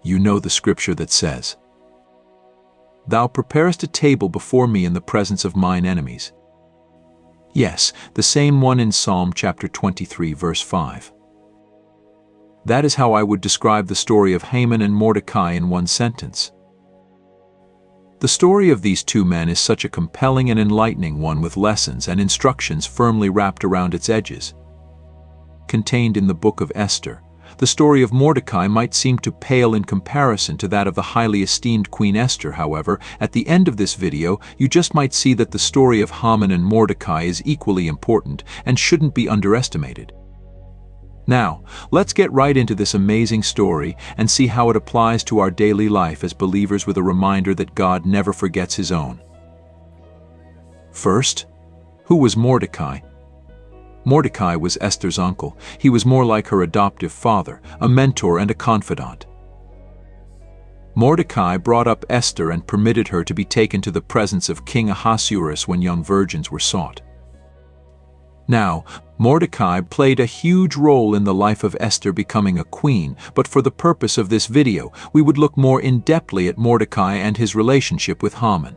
You know the scripture that says, "Thou preparest a table before me in the presence of mine enemies." Yes, the same one in Psalm chapter 23, verse 5. That is how I would describe the story of Haman and Mordecai in one sentence. The story of these two men is such a compelling and enlightening one, with lessons and instructions firmly wrapped around its edges. Contained in the book of Esther, the story of Mordecai might seem to pale in comparison to that of the highly esteemed Queen Esther. However, at the end of this video, you just might see that the story of Haman and Mordecai is equally important and shouldn't be underestimated. Now, let's get right into this amazing story and see how it applies to our daily life as believers, with a reminder that God never forgets His own. First, who was Mordecai? Mordecai was Esther's uncle. He was more like her adoptive father, a mentor and a confidant. Mordecai brought up Esther and permitted her to be taken to the presence of King Ahasuerus when young virgins were sought. Now, Mordecai played a huge role in the life of Esther becoming a queen, but for the purpose of this video, we would look more in-depthly at Mordecai and his relationship with Haman.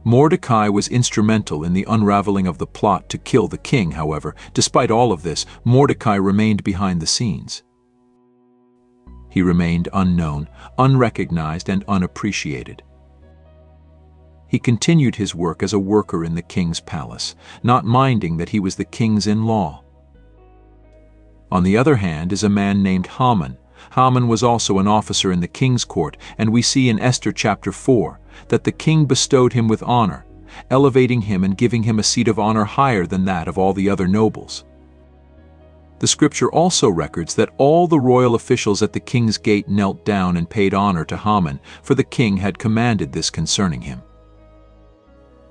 Mordecai was instrumental in the unraveling of the plot to kill the king. However, despite all of this, Mordecai remained behind the scenes. He remained unknown, unrecognized, and unappreciated. He continued his work as a worker in the king's palace, not minding that he was the king's in-law. On the other hand is a man named Haman. Haman was also an officer in the king's court, and we see in Esther chapter 4 that the king bestowed him with honor, elevating him and giving him a seat of honor higher than that of all the other nobles. The scripture also records that all the royal officials at the king's gate knelt down and paid honor to Haman, for the king had commanded this concerning him.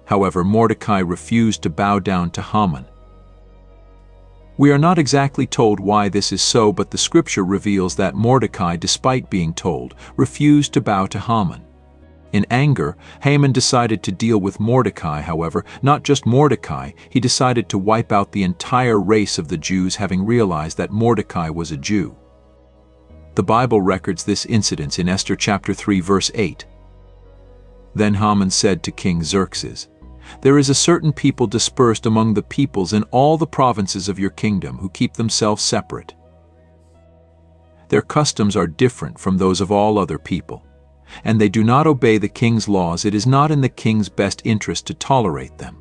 However, Mordecai refused to bow down to Haman. We are not exactly told why this is so, but the scripture reveals that Mordecai, despite being told, refused to bow to Haman. In anger, Haman decided to deal with Mordecai. However, not just Mordecai, he decided to wipe out the entire race of the Jews, having realized that Mordecai was a Jew. The Bible records this incident in Esther chapter 3 verse 8. Then Haman said to King Xerxes, "There is a certain people dispersed among the peoples in all the provinces of your kingdom who keep themselves separate. Their customs are different from those of all other people, and they do not obey the king's laws. It is not in the king's best interest to tolerate them.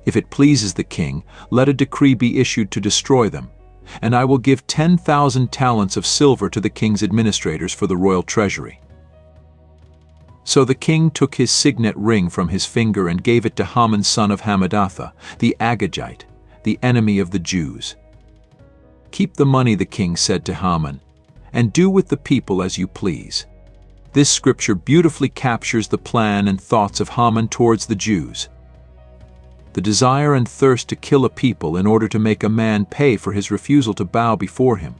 If it pleases the king, let a decree be issued to destroy them, and I will give 10,000 talents of silver to the king's administrators for the royal treasury." So the king took his signet ring from his finger and gave it to Haman son of Hammedatha, the Agagite, the enemy of the Jews. "Keep the money," the king said to Haman, "and do with the people as you please." This scripture beautifully captures the plan and thoughts of Haman towards the Jews. The desire and thirst to kill a people in order to make a man pay for his refusal to bow before him.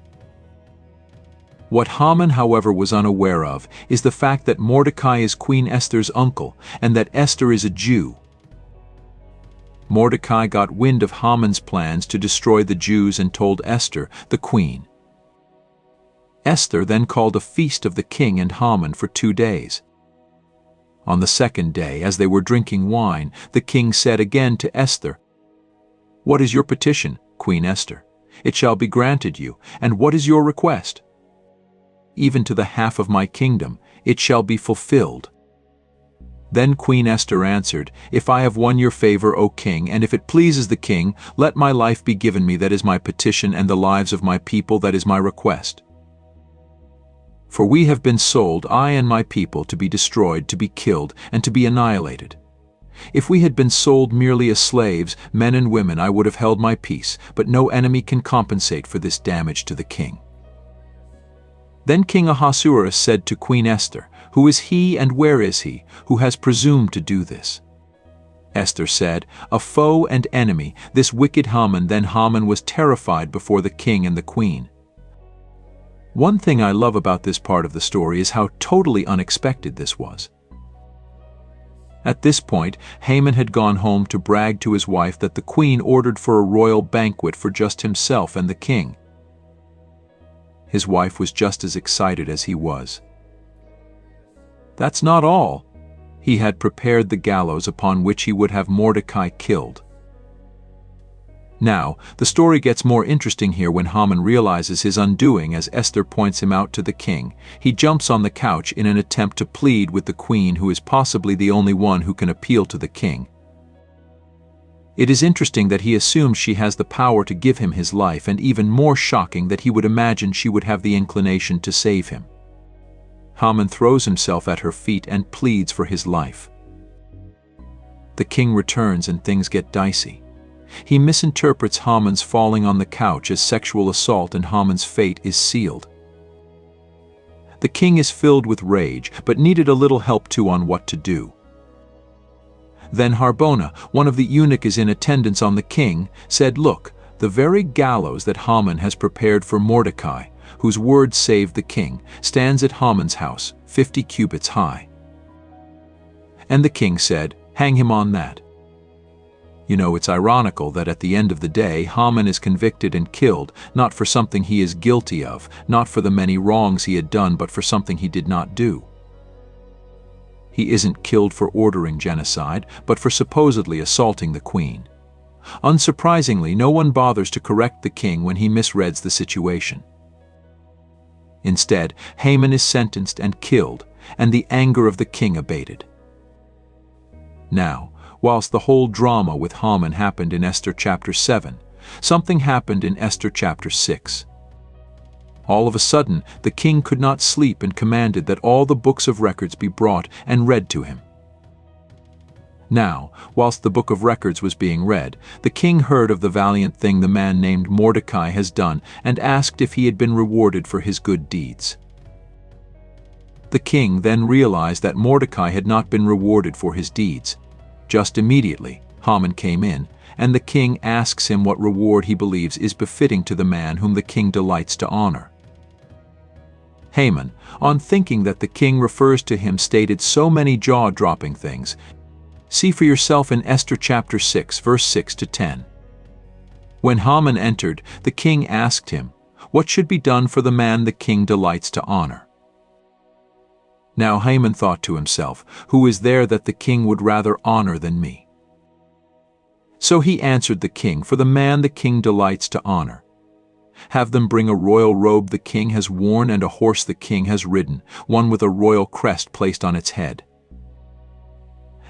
What Haman, however, was unaware of is the fact that Mordecai is Queen Esther's uncle and that Esther is a Jew. Mordecai got wind of Haman's plans to destroy the Jews and told Esther, the queen. Esther then called a feast of the king and Haman for 2 days. On the second day, as they were drinking wine, the king said again to Esther, "What is your petition, Queen Esther? It shall be granted you. And what is your request? Even to the half of my kingdom, it shall be fulfilled." Then Queen Esther answered, "If I have won your favor, O king, and if it pleases the king, let my life be given me, that is my petition, and the lives of my people, that is my request. For we have been sold, I and my people, to be destroyed, to be killed, and to be annihilated. If we had been sold merely as slaves, men and women, I would have held my peace, but no enemy can compensate for this damage to the king." Then King Ahasuerus said to Queen Esther, "Who is he and where is he who has presumed to do this?" Esther said, "A foe and enemy, this wicked Haman." Then Haman was terrified before the king and the queen. One thing I love about this part of the story is how totally unexpected this was. At this point, Haman had gone home to brag to his wife that the queen ordered for a royal banquet for just himself and the king. His wife was just as excited as he was. That's not all. He had prepared the gallows upon which he would have Mordecai killed. Now, the story gets more interesting here when Haman realizes his undoing as Esther points him out to the king. He jumps on the couch in an attempt to plead with the queen, who is possibly the only one who can appeal to the king. It is interesting that he assumes she has the power to give him his life, and even more shocking that he would imagine she would have the inclination to save him. Haman throws himself at her feet and pleads for his life. The king returns and things get dicey. He misinterprets Haman's falling on the couch as sexual assault, and Haman's fate is sealed. The king is filled with rage, but needed a little help too on what to do. Then Harbona, one of the eunuchs in attendance on the king, said, "Look, the very gallows that Haman has prepared for Mordecai, whose word saved the king, stands at Haman's house, 50 cubits high." And the king said, "Hang him on that." You know, it's ironical that at the end of the day, Haman is convicted and killed, not for something he is guilty of, not for the many wrongs he had done, but for something he did not do. He isn't killed for ordering genocide, but for supposedly assaulting the queen. Unsurprisingly, no one bothers to correct the king when he misreads the situation. Instead, Haman is sentenced and killed, and the anger of the king abated. Now, whilst the whole drama with Haman happened in Esther chapter 7, something happened in Esther chapter 6. All of a sudden, the king could not sleep and commanded that all the books of records be brought and read to him. Now, whilst the book of records was being read, the king heard of the valiant thing the man named Mordecai has done and asked if he had been rewarded for his good deeds. The king then realized that Mordecai had not been rewarded for his deeds. Just immediately, Haman came in, and the king asks him what reward he believes is befitting to the man whom the king delights to honor. Haman, on thinking that the king refers to him, stated so many jaw-dropping things. See for yourself in Esther chapter 6, verse 6 to 10. When Haman entered, the king asked him, "What should be done for the man the king delights to honor?" Now Haman thought to himself, "Who is there that the king would rather honor than me?" So he answered the king, "For the man the king delights to honor. Have them bring a royal robe the king has worn and a horse the king has ridden, one with a royal crest placed on its head.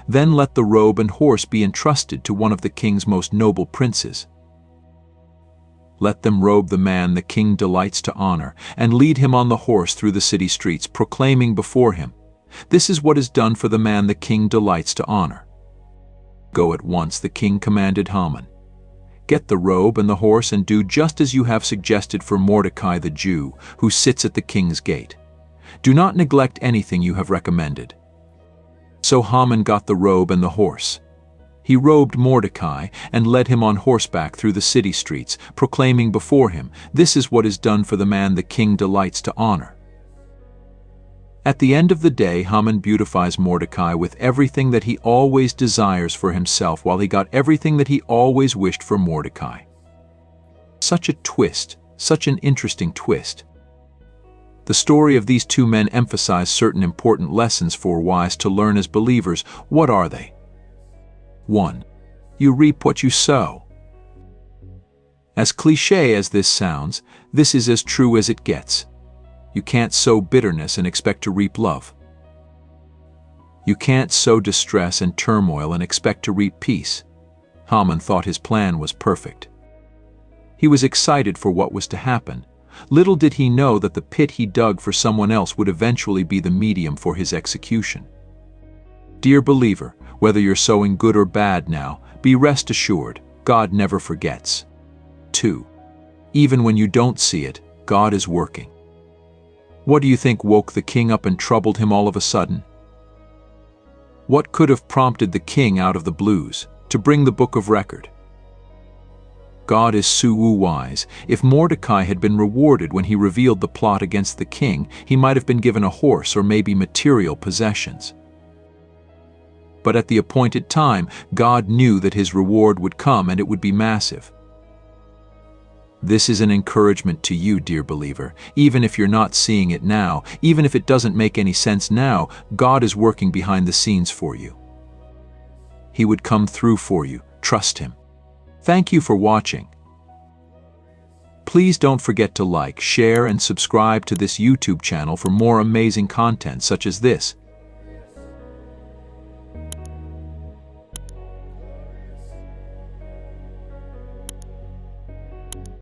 Then let the robe and horse be entrusted to one of the king's most noble princes. Let them robe the man the king delights to honor, and lead him on the horse through the city streets, proclaiming before him, 'This is what is done for the man the king delights to honor.' Go at once," the king commanded Haman. "Get the robe and the horse and do just as you have suggested for Mordecai the Jew, who sits at the king's gate. Do not neglect anything you have recommended." So Haman got the robe and the horse. He robed Mordecai and led him on horseback through the city streets, proclaiming before him, "This is what is done for the man the king delights to honor." At the end of the day, Haman beautifies Mordecai with everything that he always desires for himself, while he got everything that he always wished for Mordecai. Such a twist, such an interesting twist. The story of these two men emphasizes certain important lessons for wise to learn as believers. What are they? 1. You reap what you sow. As cliché as this sounds, this is as true as it gets. You can't sow bitterness and expect to reap love. You can't sow distress and turmoil and expect to reap peace. Haman thought his plan was perfect. He was excited for what was to happen. Little did he know that the pit he dug for someone else would eventually be the medium for his execution. Dear believer, whether you're sowing good or bad now, be rest assured, God never forgets. 2. Even when you don't see it, God is working. What do you think woke the king up and troubled him all of a sudden? What could have prompted the king out of the blues to bring the book of record? God is so wise. If Mordecai had been rewarded when he revealed the plot against the king, he might have been given a horse or maybe material possessions. But at the appointed time, God knew that his reward would come and it would be massive. This is an encouragement to you, dear believer. Even if you're not seeing it now, even if it doesn't make any sense now, God is working behind the scenes for you. He would come through for you. Trust Him. Thank you for watching. Please don't forget to like, share, and subscribe to this YouTube channel for more amazing content such as this.